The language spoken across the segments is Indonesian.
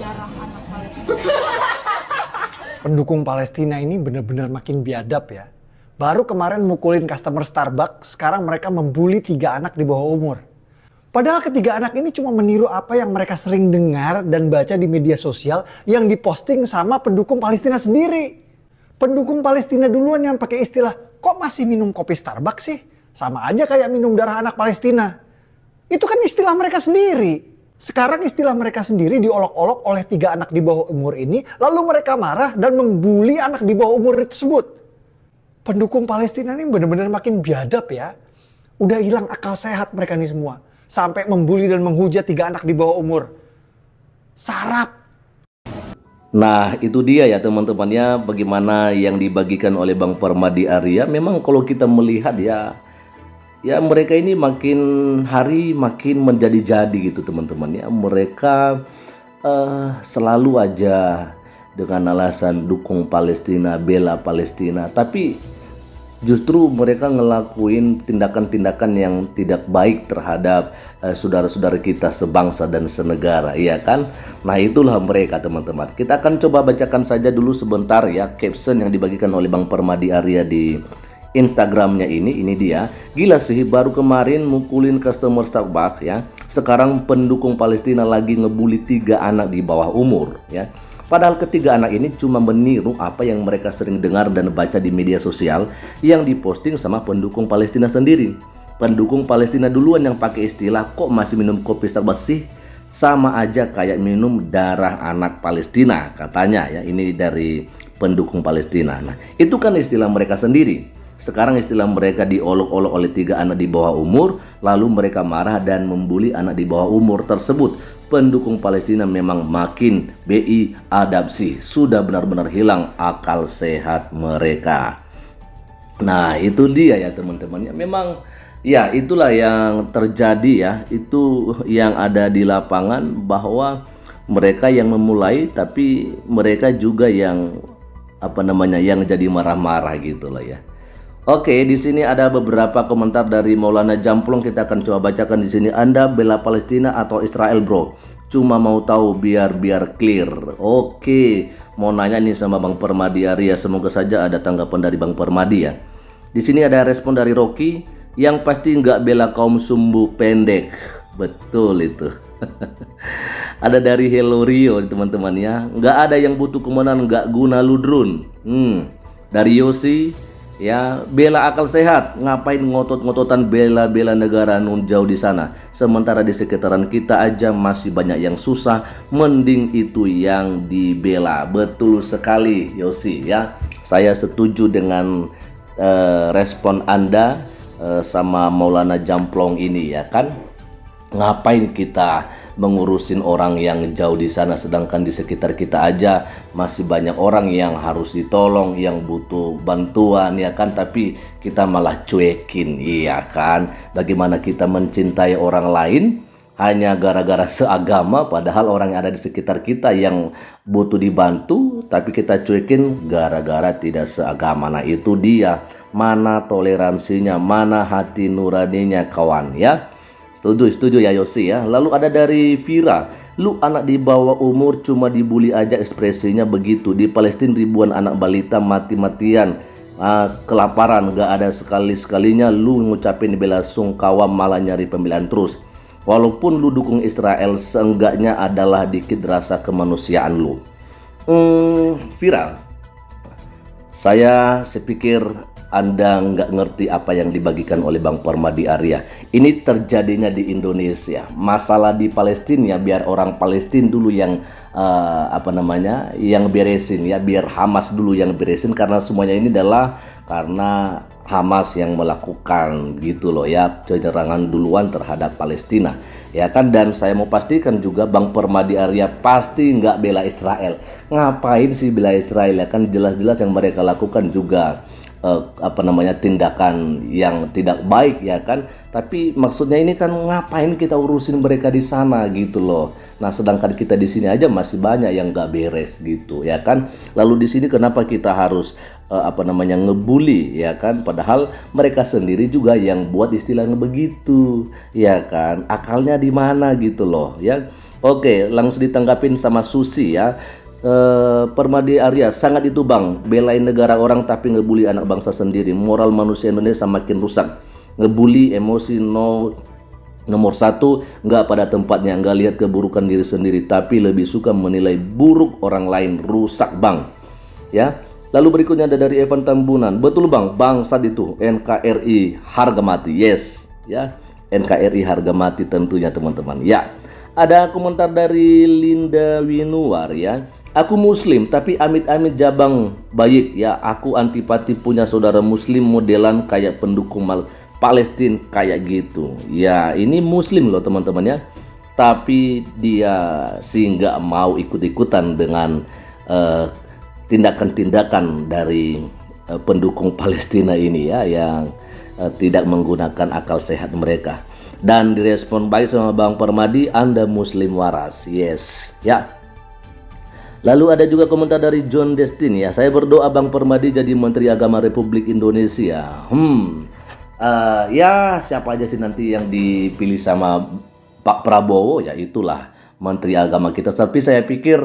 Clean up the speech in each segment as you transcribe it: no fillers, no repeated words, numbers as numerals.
darah anak Palestina. Pendukung Palestina ini benar-benar makin biadab ya. Baru kemarin mukulin customer Starbucks, sekarang mereka membuli 3 anak di bawah umur. Padahal ketiga anak ini cuma meniru apa yang mereka sering dengar dan baca di media sosial yang diposting sama pendukung Palestina sendiri. Pendukung Palestina duluan yang pakai istilah, kok masih minum kopi Starbucks sih? Sama aja kayak minum darah anak Palestina. Itu kan istilah mereka sendiri. Sekarang istilah mereka sendiri diolok-olok oleh 3 anak di bawah umur ini, lalu mereka marah dan membuli anak di bawah umur tersebut. Pendukung Palestina ini benar-benar makin biadab ya. Udah hilang akal sehat mereka nih semua. Sampai membuli dan menghujat 3 anak di bawah umur. Sarap. Nah itu dia ya teman-temannya, bagaimana yang dibagikan oleh Bang Permadi Arya. Memang kalau kita melihat ya mereka ini makin hari makin menjadi-jadi gitu teman-teman ya. Mereka selalu aja dengan alasan dukung Palestina, bela Palestina, tapi justru mereka ngelakuin tindakan-tindakan yang tidak baik terhadap saudara-saudara kita sebangsa dan senegara, iya kan? Nah itulah mereka teman-teman. Kita akan coba bacakan saja dulu sebentar ya caption yang dibagikan oleh Bang Permadi Arya di Instagramnya ini dia. Gila sih, baru kemarin mukulin customer Starbucks ya, sekarang pendukung Palestina lagi ngebully 3 anak di bawah umur ya. Padahal ketiga anak ini cuma meniru apa yang mereka sering dengar dan baca di media sosial yang diposting sama pendukung Palestina sendiri. Pendukung Palestina duluan yang pakai istilah, kok masih minum kopi Starbucks sih? Sama aja kayak minum darah anak Palestina, katanya ya. Ini dari pendukung Palestina. Nah itu kan istilah mereka sendiri. Sekarang istilah mereka diolok-olok oleh 3 anak di bawah umur, lalu mereka marah dan membuli anak di bawah umur tersebut. Pendukung Palestina memang makin adapsi, sudah benar-benar hilang akal sehat mereka. Nah itu dia ya teman-teman ya, memang ya itulah yang terjadi ya, itu yang ada di lapangan, bahwa mereka yang memulai tapi mereka juga yang yang jadi marah-marah gitu lah ya. Oke, di sini ada beberapa komentar dari Maulana Jamplong, kita akan coba bacakan di sini. Anda bela Palestina atau Israel, bro? Cuma mau tahu biar clear. Oke, mau nanya nih sama Bang Permadi Arya, semoga saja ada tanggapan dari Bang Permadi ya. Di sini ada respon dari Rocky, yang pasti nggak bela kaum sumbu pendek. Betul itu. Ada dari Hello Rio teman-teman ya, nggak ada yang butuh kemenangan, nggak guna ludrun. Dari Yosi ya, bela akal sehat, ngapain ngotot-ngototan bela negara nun jauh di sana, sementara di sekitaran kita aja masih banyak yang susah, mending itu yang dibela. Betul sekali Yosi ya, saya setuju dengan respon Anda sama Maulana Jamplong ini ya kan. Ngapain kita mengurusin orang yang jauh di sana, sedangkan di sekitar kita aja masih banyak orang yang harus ditolong, yang butuh bantuan ya kan, tapi kita malah cuekin, iya kan. Bagaimana kita mencintai orang lain hanya gara-gara seagama, padahal orang yang ada di sekitar kita yang butuh dibantu tapi kita cuekin gara-gara tidak seagama. Nah itu dia, mana toleransinya, mana hati nuraninya kawan ya. Setuju ya Yosi ya. Lalu ada dari Vira, lu anak di bawah umur cuma dibully aja, ekspresinya begitu. Di Palestina ribuan anak balita mati-matian kelaparan, gak ada sekali-sekalinya lu ngucapin bela sungkawa, malah nyari pembelaan terus. Walaupun lu dukung Israel, seenggaknya adalah dikit rasa kemanusiaan lu. Vira, saya pikir Anda nggak ngerti apa yang dibagikan oleh Bang Permadi Arya. Ini terjadinya di Indonesia. Masalah di Palestina ya biar orang Palestina dulu yang yang beresin ya, biar Hamas dulu yang beresin, karena semuanya ini adalah karena Hamas yang melakukan gitu loh ya, penyerangan duluan terhadap Palestina ya kan. Dan saya mau pastikan juga Bang Permadi Arya pasti nggak bela Israel. Ngapain sih bela Israel ya kan, jelas-jelas yang mereka lakukan juga tindakan yang tidak baik ya kan. Tapi maksudnya ini kan ngapain kita urusin mereka di sana gitu loh. Nah, sedangkan kita di sini aja masih banyak yang nggak beres gitu ya kan. Lalu di sini kenapa kita harus ngebully ya kan? Padahal mereka sendiri juga yang buat istilahnya begitu ya kan. Akalnya di mana gitu loh ya. Oke, langsung ditanggapin sama Susi ya. Permadi Arya, sangat itu bang, belain negara orang tapi ngebully anak bangsa sendiri. Moral manusia Indonesia makin rusak. Ngebully emosi nomor satu, nggak pada tempatnya, nggak lihat keburukan diri sendiri, tapi lebih suka menilai buruk orang lain. Rusak bang ya. Lalu berikutnya ada dari Evan Tambunan. Betul bang, bangsat itu NKRI harga mati. Yes ya, NKRI harga mati tentunya teman-teman ya. Ada komentar dari Linda Winuar ya. Aku muslim tapi amit-amit jabang baik ya. Aku antipati punya saudara muslim modelan kayak pendukung Palestina kayak gitu. Ya ini muslim loh teman-teman ya. Tapi dia sih nggak mau ikut-ikutan dengan tindakan-tindakan dari pendukung Palestina ini ya, yang tidak menggunakan akal sehat mereka. Dan direspon baik sama Bang Permadi, Anda muslim waras. Yes ya. Lalu ada juga komentar dari John Destin ya. Saya berdoa Bang Permadi jadi Menteri Agama Republik Indonesia. Ya siapa aja sih nanti yang dipilih sama Pak Prabowo, ya itulah Menteri Agama kita. Tapi saya pikir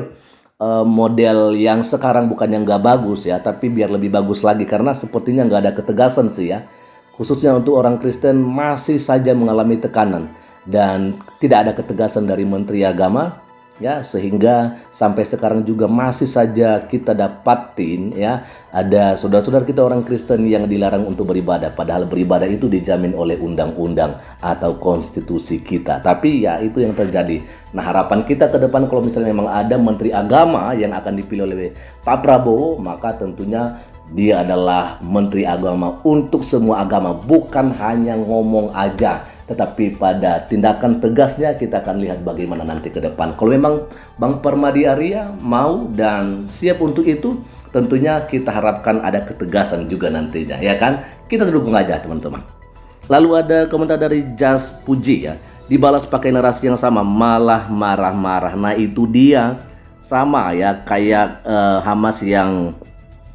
model yang sekarang bukan yang nggak bagus ya, tapi biar lebih bagus lagi karena sepertinya nggak ada ketegasan sih ya. Khususnya untuk orang Kristen masih saja mengalami tekanan dan tidak ada ketegasan dari Menteri Agama. Ya, sehingga sampai sekarang juga masih saja kita dapatin ya, ada saudara-saudara kita orang Kristen yang dilarang untuk beribadah, padahal beribadah itu dijamin oleh undang-undang atau konstitusi kita. Tapi ya itu yang terjadi. Nah, harapan kita ke depan kalau misalnya memang ada Menteri Agama yang akan dipilih oleh Pak Prabowo, maka tentunya dia adalah Menteri Agama untuk semua agama, bukan hanya ngomong aja, tetapi pada tindakan tegasnya kita akan lihat bagaimana nanti ke depan. Kalau memang Bang Permadi Arya mau dan siap untuk itu, tentunya kita harapkan ada ketegasan juga nantinya, ya kan? Kita dukung aja teman-teman. Lalu ada komentar dari Jas Puji ya, dibalas pakai narasi yang sama, malah marah-marah. Nah itu dia, sama ya kayak Hamas yang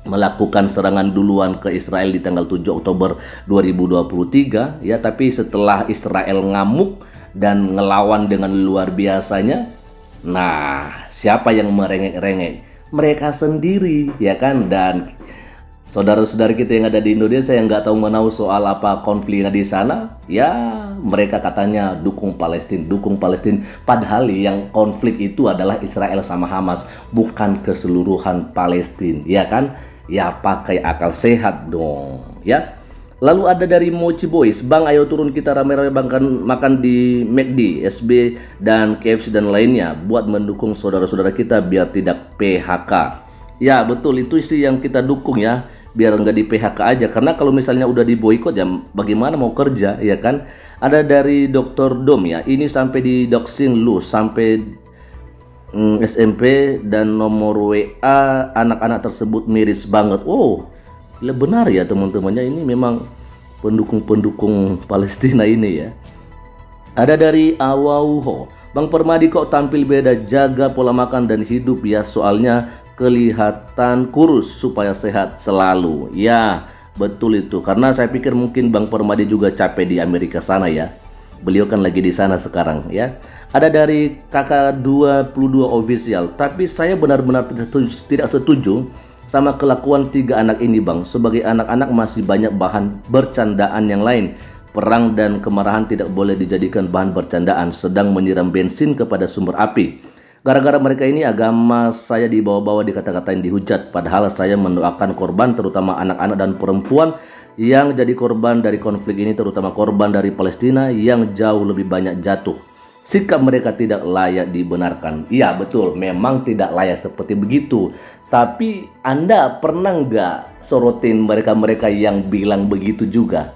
melakukan serangan duluan ke Israel di tanggal 7 Oktober 2023 ya, tapi setelah Israel ngamuk dan ngelawan dengan luar biasanya, nah siapa yang merengek-rengek? Mereka sendiri ya kan. Dan saudara-saudara kita yang ada di Indonesia yang nggak tahu menau soal apa konfliknya di sana, ya mereka katanya dukung Palestina, padahal yang konflik itu adalah Israel sama Hamas, bukan keseluruhan Palestina, ya kan? Ya pakai akal sehat dong ya. Lalu ada dari Mochi Boys, Bang ayo turun kita rame-rame makan di McD, SB dan KFC dan lainnya buat mendukung saudara-saudara kita biar tidak PHK. Ya betul, itu sih yang kita dukung ya, biar nggak di PHK aja, karena kalau misalnya udah diboikot ya bagaimana mau kerja ya kan. Ada dari Dr. Dom ya, ini sampai di doxing lu sampai SMP dan nomor WA anak-anak tersebut miris banget. Oh benar ya teman-temannya, ini memang pendukung Palestina ini ya. Ada dari Awauho, Bang Permadi kok tampil beda, jaga pola makan dan hidup ya, soalnya kelihatan kurus, supaya sehat selalu. Ya betul itu, karena saya pikir mungkin Bang Permadi juga capek di Amerika sana ya. Beliau kan lagi di sana sekarang ya. Ada dari kakak 22 official, tapi saya benar-benar tidak setuju sama kelakuan 3 anak ini Bang. Sebagai anak-anak masih banyak bahan bercandaan yang lain. Perang dan kemarahan tidak boleh dijadikan bahan bercandaan, sedang menyiram bensin kepada sumber api. Gara-gara mereka ini agama saya dibawa-bawa, dikata-katain, dihujat. Padahal saya mendoakan korban terutama anak-anak dan perempuan yang jadi korban dari konflik ini, terutama korban dari Palestina yang jauh lebih banyak jatuh. Sikap mereka tidak layak dibenarkan. Iya betul, memang tidak layak seperti begitu. Tapi Anda pernah nggak sorotin mereka-mereka yang bilang begitu juga?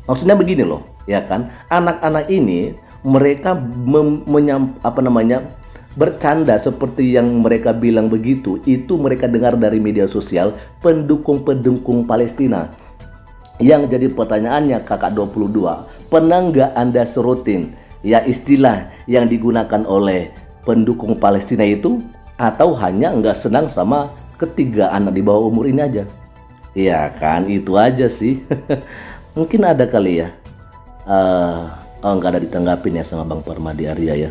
Maksudnya begini loh, ya kan? Anak-anak ini mereka bercanda seperti yang mereka bilang begitu, itu mereka dengar dari media sosial pendukung-pendukung Palestina. Yang jadi pertanyaannya kakak 22, pernah nggak Anda serotin ya istilah yang digunakan oleh pendukung Palestina itu, atau hanya nggak senang sama ketiga anak di bawah umur ini aja? Ya kan, itu aja sih. Mungkin ada kali ya. Nggak ada ditanggapin ya sama Bang Permadi Arya ya.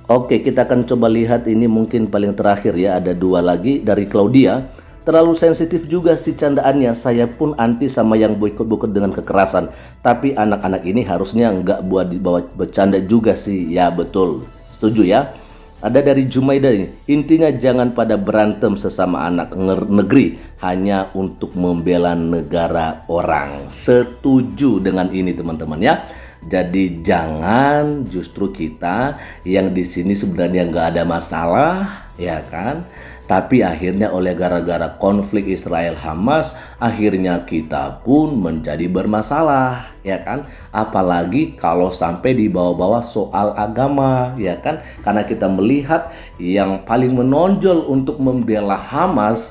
Oke, kita akan coba lihat ini mungkin paling terakhir ya. Ada dua lagi dari Claudia. Terlalu sensitif juga sih candaannya. Saya pun anti sama yang boikot-boikot dengan kekerasan. Tapi anak-anak ini harusnya nggak buat dibawa bercanda juga sih. Ya betul, setuju ya. Ada dari Jumaida ini. Intinya jangan pada berantem sesama anak negeri hanya untuk membela negara orang. Setuju dengan ini teman-teman ya. Jadi jangan justru kita yang di sini sebenarnya nggak ada masalah, ya kan? Tapi akhirnya oleh gara-gara konflik Israel Hamas, akhirnya kita pun menjadi bermasalah, ya kan? Apalagi kalau sampai dibawa-bawa soal agama, ya kan? Karena kita melihat yang paling menonjol untuk membela Hamas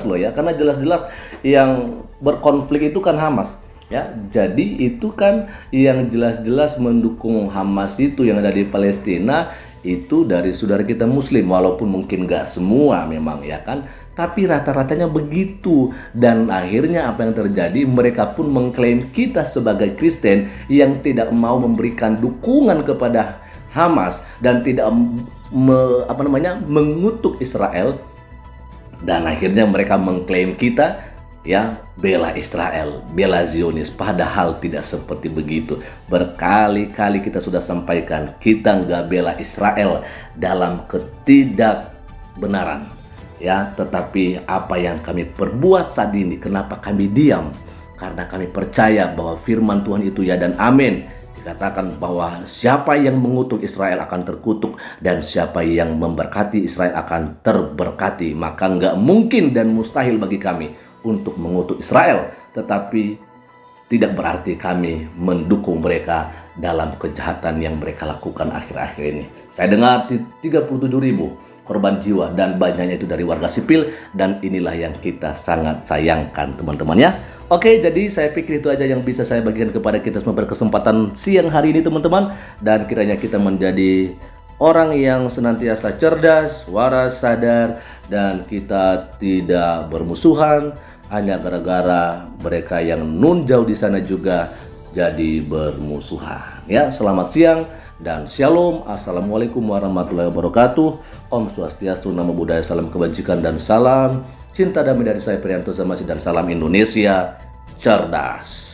loh ya, karena jelas-jelas yang berkonflik itu kan Hamas. Ya, jadi itu kan yang jelas-jelas mendukung Hamas itu yang ada di Palestina itu dari saudara kita Muslim, walaupun mungkin nggak semua memang ya kan, tapi rata-ratanya begitu. Dan akhirnya apa yang terjadi, mereka pun mengklaim kita sebagai Kristen yang tidak mau memberikan dukungan kepada Hamas dan tidak mengutuk Israel, dan akhirnya mereka mengklaim kita ya bela Israel, bela Zionis, padahal tidak seperti begitu. Berkali-kali kita sudah sampaikan, kita nggak bela Israel dalam ketidakbenaran ya, tetapi apa yang kami perbuat saat ini, kenapa kami diam? Karena kami percaya bahwa firman Tuhan itu ya dan amin. Dikatakan bahwa siapa yang mengutuk Israel akan terkutuk, dan siapa yang memberkati Israel akan terberkati. Maka nggak mungkin dan mustahil bagi kami untuk mengutuk Israel, tetapi tidak berarti kami mendukung mereka dalam kejahatan yang mereka lakukan akhir-akhir ini. Saya dengar 37.000 korban jiwa dan banyaknya itu dari warga sipil, dan inilah yang kita sangat sayangkan teman-teman ya. Oke, jadi saya pikir itu aja yang bisa saya bagikan kepada kita semua pada kesempatan siang hari ini teman-teman, dan kiranya kita menjadi orang yang senantiasa cerdas, waras, sadar, dan kita tidak bermusuhan hanya gara-gara mereka yang nun jauh di sana juga jadi bermusuhan. Ya, selamat siang dan shalom. Assalamualaikum warahmatullahi wabarakatuh. Om Swastiastu, Namo Buddhaya, salam kebajikan dan salam cinta damai dari saya Priyanto Zamasi, dan salam Indonesia cerdas.